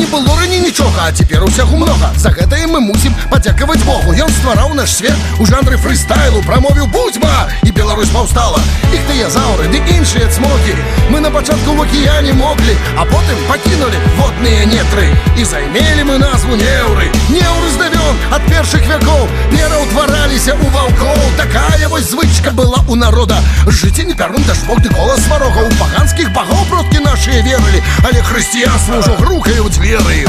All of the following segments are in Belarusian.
было раней нічога, а цяпер усяго многа. За гэтае мы мусім падзякаваць Богу. Ён ствараў наш свет у жанры фрыстайлу, прамовіў будзьма, і Беларусь паўстала. Іхтыязаўры ды іншыя цмокі мы на пачатку в акіяне моглі, а потым пакінулі водныя нетры. І займелі мы назву неўры. Неўры здавён ад першых вякоў пераўтвараліся ў ваўкоў. Такая вось звычка была у народа. Жыць не пярнуць дажбок ды голас сварога. У паганскіх багоў продкі нашыя верылі, але хрысціянства ўжо грукае ў дзверы.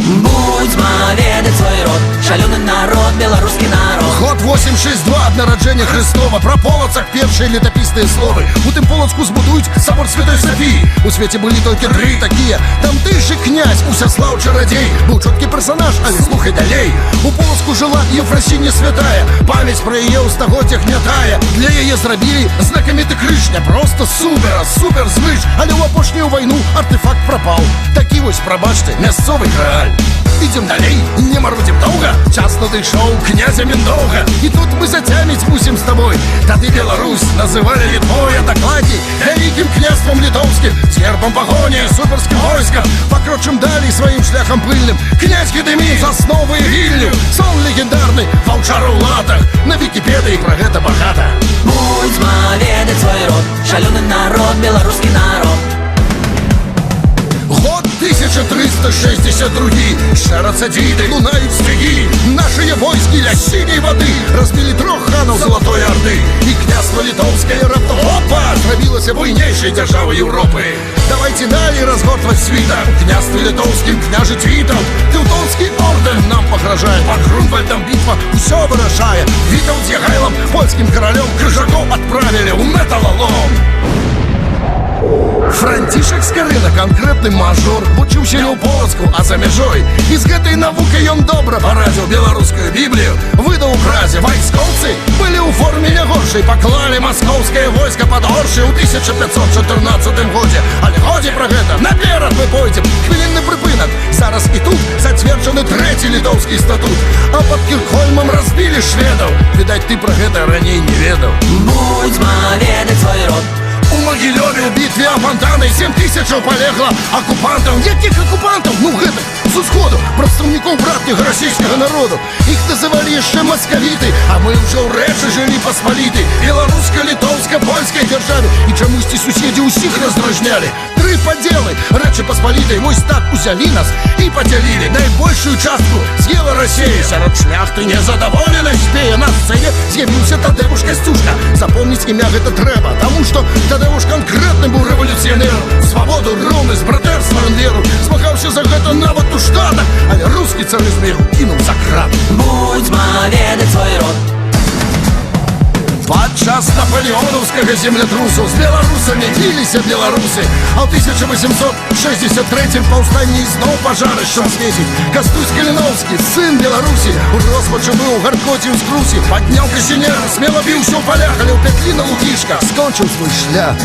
Будзьма ведаць свой род, шалёны народ, беларускі народ. Год 862 ад нараджэння Хрыстова. Пра Полацак першыя летапісныя словы. У тым Полацку збудуюць сабор Святой Сафіі. У свеце былі толькі тры такія. Там ты же князь Усяслаў Чарадзей. Быў чоткі персанаж, але слухай далей. У Полацку жыла Ефрасіння святая. Памяць пра яе ў стагоддзях не тая. Для яе зрабілі знакаміты крыж. Не проста супер звыш, але ў апошнюю вайну артефакт прапаў. Такі вось, прабачце, мясцовы грааль. Ідзем далей, не марудзім доўга. Час надышоў князя Міндоўга. І тут мы зацяміць мусім з табой. Тады Беларусь называлі Літвой, а дакладней вялікім княствам літоўскім, з гербам пагоні, суперскім войскам. Пакрочым далей сваім шляхам пыльным. Князь Гедымін засновы Вільню. Сон легендарны, ваўчар у латах. На Вікіпедыі пра гэта багата. Будзьма ведаць свой род, шалёны народ, беларускі народ. Год 1362. Шарацца дзіды, лунаюць сцягі. Нашыя войскі ля сіняй вады разбілі 3 ханаў Залатой Орды. І княства літоўскае раптам опа зрабілася буйнейшай дзяржавай Еўропы. Давайте далей разгортваць світам. Княстве літоўскім княжыць Вітаўт. Тэўтонскі ордэн нам пагражае. Пад Грунвальдам бітва ўсё вырашае. Вітаўт з Ягайлам, польскім каралём, крыжакоў адправілі ў металалом. Францішак Скарына, канкрэтны мажор, вучыўся не ў Полацку, а за мяжой. І з гэтай навукай ён добра парадзіў беларускую Біблію. Выдаў у Празе. Вайскоўцы былі ў форме не горшай. Паклалі маскоўскае войска пад Оршы ў 1514 годзе. Але годзе пра гэта, наперад мы пойдзем. Хвілінны прыпынак. Зараз і тут зацверджаны 3-й літоўскі статут. А пад Кіркхольмам разбілі шведаў. Відаць, ты пра гэта раней не ведаў. Будзьма ведаць свой род. У Магілёве ў бітве Апантанай 7000 палегла акупантаў. Якіх акупантаў? Ну гэтых, з усходу, прадстаўнікоў братняга расійскага народу. Іх называлі яшчэ маскавіты, а мы ўжо ў рэчы жылі паспаліты. Беларуска-літоўска-польскай дзяржаве. І чамусьці суседзі ўсіх раздражнялі. 3 падзелы Рэчы Паспалітай вось так узялі нас і падзялілі. Найбольшую частку з'ела Расія. Сярод шляхты незадаволенай спее. На сцэне з'явіўся Тадэвуш Касцюшка. Запомніць імя гэта трэба, таму што Тадэвуш канкрэтны быў рэвалюцыянерам. Свабоду, роўнасць, братэрства ён веру. Змагаўся за гэта нават у Штатах, але рускі царызм яго кінуў за крат. Будзьма ведаць свой род. Падчас напалеонаўскага землятрусу з беларусамі біліся беларусы. А ў 1863 паўстанні ізноў пажарышчам свеціць. Кастусь Каліноўскі, сын Беларусі, у роспачы быў у гаркоце ў скрусе. Падняў касінер, смела біўся ў палях, але ў пятлі на Лукішка скончыў свой шлях.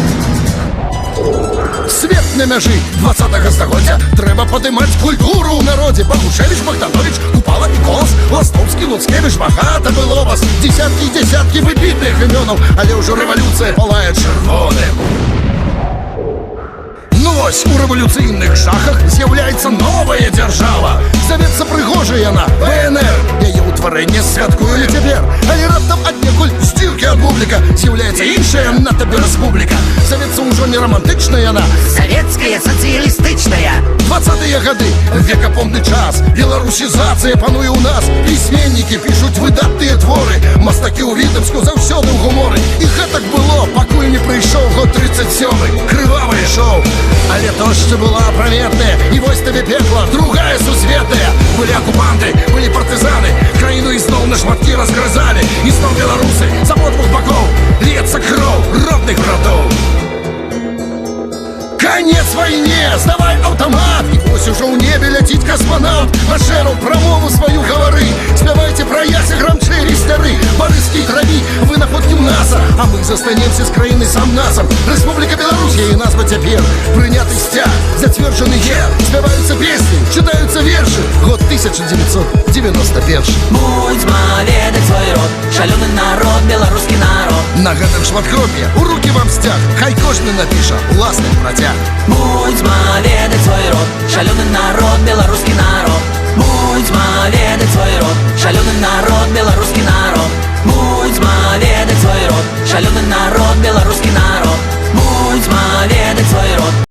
Свет на мяжы 20-го стагоддзя. Трэба падымаць культуру ў народзе. Багушевіч, Богданович, Купала і Колас, Ластоўскі, Луцкевіч. Багата было вас, дзесяткі і дзесяткі выбітных імёнаў, але ўжо рэвалюцыя палае чырвоным. Ну вось, у рэвалюцыйных шахах з'яўляецца новая дзяржава. Завецца прыгожая яна, ВНР. Яе ўтварэнне святкуе цяпер. Але раптам аднекуль здзіркі ад бубліка з'яўляецца іншая на табе рэспубліка. Завецца ўжо не рамантычная яна, Савецкая, сацыялістычная. 20-е гады, векапомны час. Беларусізацыя пануе ў нас. Пісьменнікі пішуць выдатныя творы. Мастакі ў Вітебску заўсёды ў гуморы. І гэтак было, пакуль не прыйшоў год 37-й. Крывавае шоу. Але дождь была апраметная. І вось табе пекла, другая сусветная. Былі акупанты, былі партызаны. Краіну ізноў на шматкі разгрызалі. І зноў беларусы з абодвух бакоў. Льецца кроў родных братоў. Конец войне, сдавай автомат. И вось ужо ў небе ляціць космонавт. Машэру прамову сваю гавары. Спявайце пра ясе грамчэрі стары. Барыскі траві, вы находкі ў наса. А мы застанемся з краіны сам насам. Рэспубліка Беларусь, яе назва цяпер. Прыняты сцяг, зацверджаны герб. Спяваюцца песні, чытаюцца вершы. Год 1991. Будзьма ведаць свой род, шалёны народ, беларускі народ. На гэтым шматкропе у рукі вам сцяг. Хай кожны напіша уласны працяг. Будзьма ведаць свой род, шалёны народ, беларускі народ. Будзьма ведаць свой род, шалёны народ, беларускі народ. Будзьма ведаць свой род, шалёны народ.